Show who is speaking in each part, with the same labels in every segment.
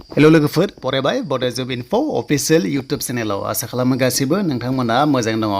Speaker 1: hello लोगोफोर बरायबाय बड जब info official YouTube चेनेलाव आसा खालामो गासिबो नोंथांमोना मोजां दङ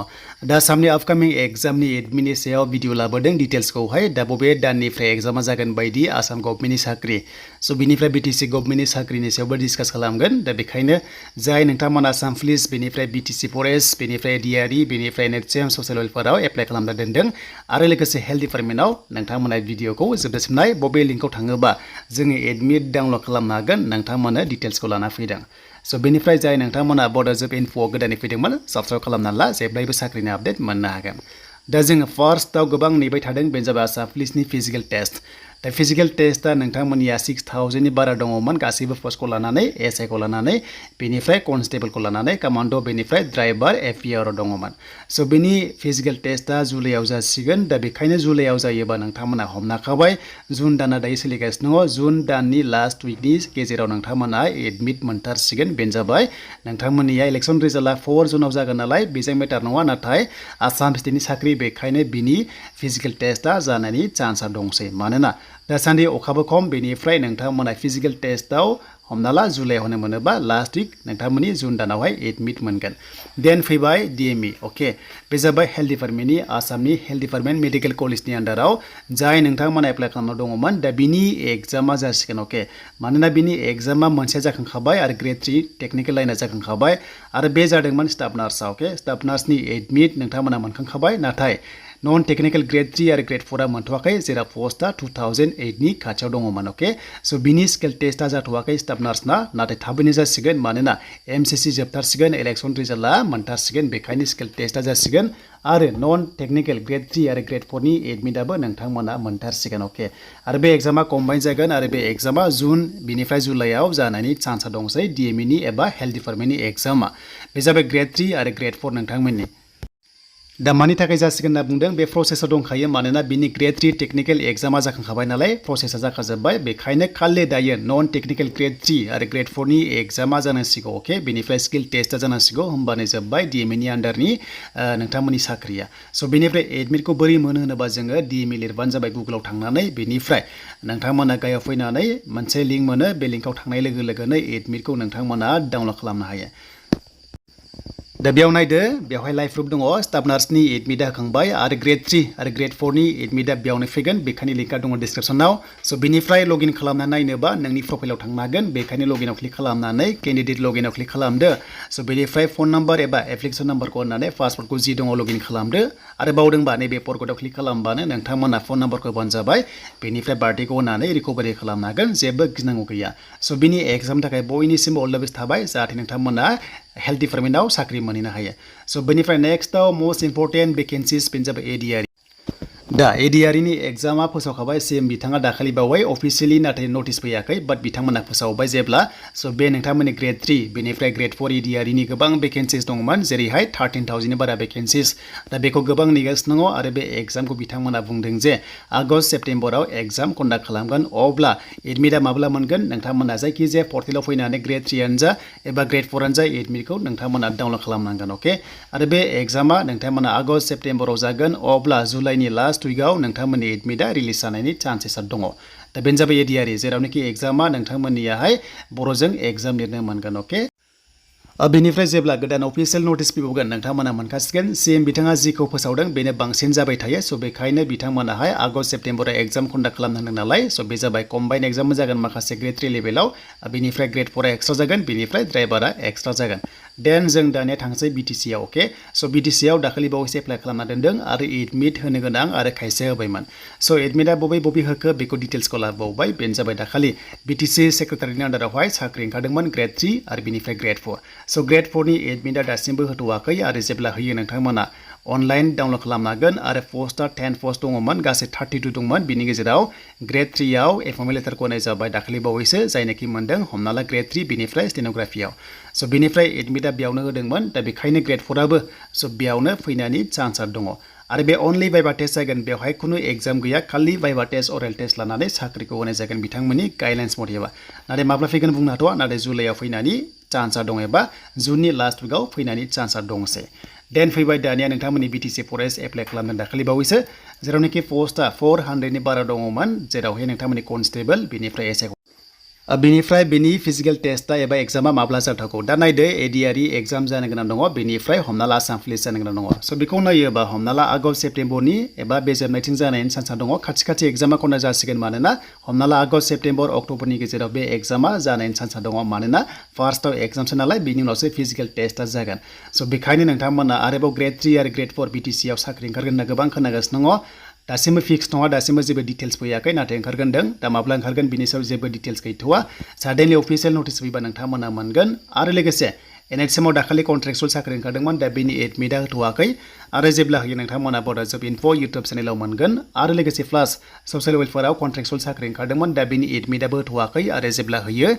Speaker 1: दा आसामनि आपकामिं एग्जामनि एडमिनि सायाव भिडिअ लाबोदों डिटेल्सखौहाय दा बबे दाननिफ्राय एग्जामा जागोन बायदि आसाम गभर्नमेन्टनि साख्रि स' बिनिफ्राय बिटिसि गभर्नमेन्टनि साख्रिनि सायावबो डिसकास खालामगोन दा बेखायनो जाय नोंथांमोना आसाम पुलिस बेनिफ्राय बिटिसि फरेस्ट बेनिफ्राय ADRE बेनिफ्राय नेटसेम ससियेल वेलफेयाराव एप्लाइ खालामना दोनदों आरो लोगोसे हेल्थ डिपार्टमेन्टआव नोंथांमोना भिडिअखौ जोबजासिम नाय बबे लिंकआव थाङोबा जोङो एडमिट डाउनलड खालामनो हागोन नोंथांमोना डिटेल्सखौ लाना फैदों स' बेनिफ्राय जाय नोंथांमोना बड' जब इनफ'आव गोदानै फैदोंमोन साबस्क्राइब खालामना ला जेब्लायबो साख्रिनि आपडेट मोननो हागोन दा जोङो फार्स्टआव गोबां नेबाय थादों बेनो जाबाय आसाम पुलिसनि फिजिकेल टेस्ट दा फिजिकेल टेस्टआ नोंथांमोननिया 6000नि बारा दङमोन गासैबो पस्टखौ लानानै SI खौ लानानै बेनिफ्राय कनस्टेबलखौ लानानै कमान्ड' बेनिफ्राय ड्राइभार FPR दङमोन स' बेनि फिजिकेल टेस्टआ जुलाइआव जासिगोन दा बेखायनो जुलाइआव जायोबा नोंथांमोना हमना खाबाय जुन दाना दायो सोलिगासिनो दङ जुन दाननि लास्ट उइकनि गेजेराव नोंथांमोना एडमिट मोनथारसिगोन बेनो जाबाय नोंथांमोननिया इलेक्सन रिजाल्टआ 4 जुनाव जागोन नालाय बेजों मेटार नङा नाथाय आसाम स्टेटनि साख्रि बेखायनो बिनि फिजिकेल टेस्टआ जानायनि चान्सआ दंसै मानोना दासान्दि अखाबो खम बेनिफ्राय नोंथांमोना फिजिकेल टेस्टआव हमना ला जुलाइआव होनो मोनोबा लास्ट उइक नोंथांमोननि जुन दानावहाय एडमिट मोनगोन देन फैबाय DME अके बे जाबाय हेल्थ डिपार्टमेन्टनि आसामनि हेल्थ डिपार्टमेन्ट मेडिकेल कलेजनि आन्डाराव जाय नोंथांमोना एप्लाइ खालामना दङमोन दा बिनि एग्जामा जासिगोन अके मानोना बिनि एग्जामा मोनसे जाखांखाबाय आरो Gr.3 टेक्निकेल लाइना जाखांखाबाय आरो बे जादोंमोन स्टाफ नार्सआ अके स्टाफ नार्सनि एडमिट नोंथांमोना मोनखांखाबाय नाथाय नन टेक्निकल Gr.3 आरो Gr.4 मोनथ'वाखै जेराव पस्टआ 2008नि खाथियाव दङमोन अके स' बिनि स्केल टेस्टआ जाथ'वाखै स्टाफ नार्सना नाथाय थाबैनो जासिगोन मानोना MCC जोबथारसिगोन इलेक्सन रिजाल्टआ मोनथारसिगोन बेखायनो स्केल टेस्टआ जासिगोन आरो नन टेक्निकल Gr.3 आरो Gr.4नि एडमिटआबो नोंथांमोना मोनथारसिगोन अके आरो बे एग्जामा कम्बाइन जागोन आरो बे एग्जामा जुन बिनिफ्राय जुलाइआव जानायनि चान्सआ दंसै DMEनि एबा हेल्थ डिपार्टमेन्टनि एग्जामा बे जाबाय Gr.3 आरो Gr.4 नोंथांमोननि दा मानि थाखाय जासिगोन होनना बुंदों बे प्रसेसआव दंखायो मानोना बिनि Gr.3 टेक्निकेल एग्जामा जाखांखाबाय नालाय प्रसेसआ जाखाजोब्बाय बेखायनो खालि दायो नन टेक्निकेल Gr.3 आरो Gr.4नि एग्जामा जानांसिगौ अके बेनिफ्राय स्किल टेस्टआ जानांसिगौ होमबानो जोब्बाय DMEनि आन्डारनि नोंथांमोननि साख्रिया स' बेनिफ्राय एडमिटखौ बोरै मोनो होनोबा जोङो DME लिरबानो जाबाय गुगोलाव थांनानै बेनिफ्राय नोंथांमोना गायाव फैनानै मोनसे लिंक मोनो बे लिंकआव थांनाय लोगो लोगोनो एडमिटखौ नोंथांमोना डाउनलड खालामनो हायो दा बेयाव नायदो बेवहाय लाइभ प्रुफ दङ स्टाफ नार्सनि एडमिटआ होखांबाय आरो Gr.3 आरो Gr.4नि एडमिटआ बेयावनो फैगोन बेखायनो लिंकआ दङ डिसक्रिपसनाव स' बेनिफ्राय लगइन खालामना नायनोबा नोंनि प्रफाइलाव थांनो हागोन बेखायनो लगइनाव क्लिक खालामनानै केन्डिडेट लगइनाव क्लिक खालामदो स' बेनिफ्राय फन नाम्बार एबा एप्लिकेसन नाम्बारखौ होननानै पासवर्डखौ जि दङ लगइन खालामदो आरो बावदोंबा नैबे फरगटआव क्लिक खालामबानो नोंथांमोना फन नाम्बारखौ होबानो जाबाय बेनिफ्राय बार्थडेखौ होनानै रिकभारि खालामनो हागोन जेबो गिनांगौ गैया स' बिनि एग्जामनि थाखाय बयनिसिमबो अल द बेस्ट थाबाय जाहाथे नोंथांमोना हेल्थ डिपार्टमेन्टआव साख्रि मोनहैनो हायो स' बेनिफ्राय नेक्स्टआव मोस्ट इम्परटेन्ट भेकेन्सिस बेनो जाबाय ADRE दा ADREनि एग्जामा फोसावखाबाय CM बिथाङा दाखालि बावै अफिसियेलि नाथाय नटिस फैयाखै बाट बिथांमोना फोसावबाय जेब्ला स' बे नोंथांमोननि Gr.3 बेनिफ्राय Gr.4 ADREनि गोबां भेकेन्सिस दंमोन जेरैहाय 13,000नि बारा भेकेन्सिस दा बेखौ गोबां नेगासिनो दङ आरो बे एग्जामखौ बिथांमोना बुंदों जे आगष्ट सेप्तेम्बराव एग्जाम कन्डाक्ट खालामगोन अब्ला एडमिटआ माब्ला मोनगोन नोंथांमोना जायखिजाया पर्टेलाव फैनानै Gr.3आनो जा एबा Gr.4आनो जा एडमिटखौ नोंथांमोना डाउनलड खालामनांगोन अके आरो बे एग्जामा नोंथांमोना आगष्ट सेप्तेम्बराव जागोन अब्ला जुलाइनि लास्ट उइकआव नोंथांमोननि एडमिटआ रिलिज जानायनि चान्सेसा दङ दा बेनो जाबाय ADRE जेरावनोखि एग्जामा नोंथांमोननियाहाय बर'जों एग्जाम लिरनो मोनगोन अके बेनिफ्राय जेब्ला गोदान अफिसियेल नटिस फैबावगोन नोंथांमोना मोनखासिगोन CM बिथाङा जिखौ फोसावदों बेनो बांसिन जाबाय थायो स' बेखायनो बिथांमोनाहाय आगष्ट सेप्तेम्बराव एग्जाम कन्डाक्ट खालामनो होनदों नालाय स' बे जाबाय कम्बाइन एग्जाम जागोन माखासे Gr.3 लेभेलाव बेनिफ्राय Gr.4आ एक्सट्रा जागोन बेनिफ्राय ड्राइभारा एक्सट्रा जागोन देन जों दानिया थांसै BTCआव अके स' BTCआव दाखालि बावैसो एप्लाइ खालामना दोनदों आरो एडमिट होनो गोनां आरो खायसे होबायमोन स' एडमिटआ बबे होखो बेखौ डिटेल्सखौ लाबावबाय बेनो जाबाय दाखालि BTC सेक्रेटारिनि आन्डारावहाय साख्रि ओंखारदोंमोन Gr.3 आरो बेनिफ्राय Gr.4 स' Gr.4नि एडमिटआ दासिमबो होथ'वाखै आरो जेब्ला होयो नोंथांमोना अनलाइन डाउनलड खालामनो हागोन आरो पस्टआ 10 पस्ट दङमोन गासै 32 दंमोन बिनि गेजेराव Gr.3आव एपइन्टमेन्ट लेटारखौ होनाय जाबाय दाखालि बावैसो जायनाखि मोनदों हमना ला Gr.3 बेनिफ्राय स्टेन'ग्राफियाव स' बेनिफ्राय एडमिटआ बेयावनो होदोंमोन दा बेखायनो Gr.4आबो स' बेयावनो फैनायनि चान्सआ दङ आरो बे अनलि भाइभा टेस्ट जागोन बेवहाय खुनु एग्जाम गैया खालि भाइभा टेस्ट अरेल टेस्ट लानानै साख्रिखौ होनाय जागोन बिथांमोननि गाइडलाइन्स मथेबा नाथाय माब्ला फैगोन बुंनो हाथ'आ नाथाय जुलाइआव फैनायनि चान्सआ दङ एबा जुननि लास्ट उइकआव फैनायनि चान्सआ दंसै देन फैबाय दानिया नोंथांमोननि BTC फरेस्ट एप्लाइ खालामदों दाखालि बावैसो जेरावनोखि पस्टआ 400नि बारा दङमोन जेरावहाय नोंथांमोननि कनस्टेबल बेनिफ्राय SI बेनिफ्राय बेनि फिजिकल टेस्टआ एबा एग्जामा माब्ला जाथावगौ दा नायदो ADRE एग्जाम जानो गोनां दङ बेनिफ्राय हमना ला आसाम पुलिस जानो गोनां दङ स' बेखौ नायोबा हमना ला आगष्ट सेप्तेम्बरनि एबा बे जोबनायथिं जानायनि चान्सआ दङ खाथि एग्जामा खौनो जासिगोन मानोना हमना ला आगष्ट सेप्तेम्बर अक्ट'बरनि गेजेराव बे एग्जामा जानायनि चान्सआ दङ मानोना फार्स्टआव एग्जामसो नालाय बिनि उनावसो फिजिकल टेस्टआ जागोन स' बेखायनो नोंथांमोना आरोबाव Gr.3 आरो Gr.4 BTC आव साख्रि ओंखारगोन होनना गोबां खोनागासिनो दङ दासिमबो फिक्स नङा दासिमबो जेबो डिटेल्स फैयाखै नाथाय ओंखारगोन दा माब्ला ओंखारगोन बिनि सायाव जेबो डिटेल्स गैथ'वा साडेनलि अफिसियेल नटिस फैबा नोंथांमोना मोनगोन आरो लोगोसे NHM आव दाखालि कन्ट्रेक्चुअल साख्रि ओंखारदोंमोन दा बेनि एडमिटआ होथ'वाखै आरो जेब्ला होयो नोंथांमोना Gr.4 इउटुब चेनेलाव मोनगोन आरो लोगोसे प्लास ससियेल वेलफेयाराव कन्ट्रेक्चुअल साख्रि ओंखारदोंमोन दा बेनि एडमिटआबो होथ'वाखै आरो जेब्ला होयो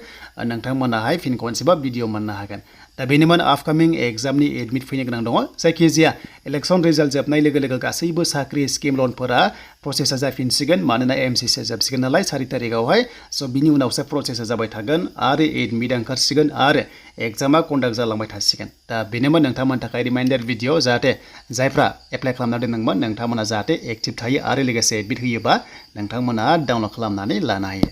Speaker 1: नोंथांमोनाहाय फिन खनसेबाव भिडिअ मोननो हागोन दा बेनोमोन आपकामिं एग्जामनि एडमिट फैनो गोनां दङ जायखिजाया इलेक्सन रिजाल्ट जोबनाय लोगो गासैबो साख्रि स्किम लनफोरा प्रसेसा जाफिनसिगोन मानोना MCC जोबसिगोन नालाय 4 तारिखआवहाय स' बिनि उनावसो प्रसेसा जाबाय थागोन आरो एडमिट ओंखारसिगोन आरो एग्जामा कन्डाक्ट जालांबाय थासिगोन दा बेनोमोन नोंथांमोननि थाखाय रिमाइन्डार भिडिअ जाहाथे जायफ्रा एप्लाइ खालामना दोनदोंमोन नोंथांमोना जाहाथे एक्टिभ थायो आरो लोगोसे एडमिट होयोबा नोंथांमोना डाउनलड खालामनानै लानो हायो